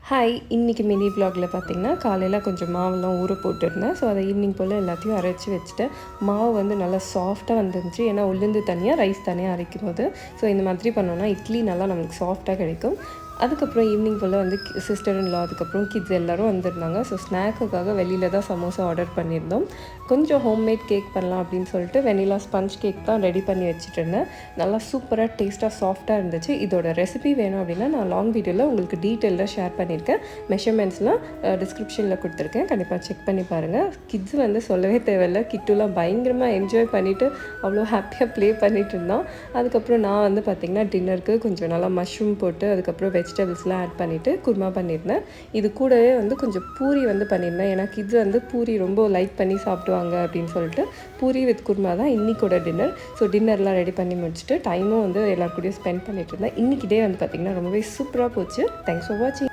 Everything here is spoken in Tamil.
ஹாய், இன்றைக்கி மினி விலாகில் பார்த்திங்கன்னா காலையில் கொஞ்சம் மாவெல்லாம் ஊற போட்டுருந்தேன். ஸோ அதை ஈவினிங் போல் எல்லாத்தையும் அரைச்சி வச்சுட்டேன். மாவு வந்து நல்லா சாஃப்டாக வந்துருந்துச்சு. ஏன்னா உளுந்து தனியாக ரைஸ் தனியாக அரைக்கும் போது ஸோ இந்த மாதிரி பண்ணோன்னா இட்லி நல்லா நம்மளுக்கு சாஃப்டாக கிடைக்கும். அதுக்கப்புறம் ஈவினிங் போல் வந்து சிஸ்டர் இன் லா அதுக்கப்புறம் கிட்ஸ் எல்லோரும் வந்திருந்தாங்க. ஸோ ஸ்நாக்குக்காக வெளியில் தான் சமோசா ஆர்டர் பண்ணியிருந்தோம். கொஞ்சம் ஹோம்மேட் கேக் பண்ணலாம் அப்படின்னு சொல்லிட்டு வெனிலா ஸ்பஞ்ச் கேக் தான் ரெடி பண்ணி வச்சுட்டு இருந்தேன். நல்லா சூப்பராக டேஸ்ட்டாக சாஃப்டாக இருந்துச்சு. இதோட ரெசிபி வேணும் அப்படின்னா நான் லாங் வீடியோவில் உங்களுக்கு டீட்டெயிலாக ஷேர் பண்ணியிருக்கேன். மெஷர்மெண்ட்ஸ்லாம் டிஸ்கிரிப்ஷனில் கொடுத்துருக்கேன், கண்டிப்பாக செக் பண்ணி பாருங்கள். கிட்ஸ் வந்து சொல்லவே தேவையில்லை, கிட்டுலாம் பயங்கரமாக என்ஜாய் பண்ணிவிட்டு அவ்வளோ ஹாப்பியாக ப்ளே பண்ணிகிட்டு இருந்தான். அதுக்கப்புறம் நான் வந்து பார்த்திங்கன்னா டின்னருக்கு கொஞ்சம் நல்லா மஷ்ரூம் போட்டு அதுக்கப்புறம் வெஜிடபிள்ஸ்லாம் ஆட் பண்ணிவிட்டு குருமா பண்ணியிருந்தேன். இது கூடவே வந்து கொஞ்சம் பூரி வந்து பண்ணியிருந்தேன். ஏன்னா கிட்ஸ் வந்து பூரி ரொம்ப லைக் பண்ணி சாப்பிடுவாங்க அப்படின்னு சொல்லிட்டு பூரி வித் குருமா தான் இன்றைக்கூட டின்னர். ஸோ டின்னர்லாம் ரெடி பண்ணி முடிச்சுட்டு டைமும் வந்து எல்லாருக்கூடயும் ஸ்பெண்ட் பண்ணிட்டு இருந்தேன். இன்றைக்கி டே வந்து பார்த்திங்கன்னா ரொம்பவே சூப்பராக போச்சு. தேங்க்ஸ் ஃபார் வாட்சிங்.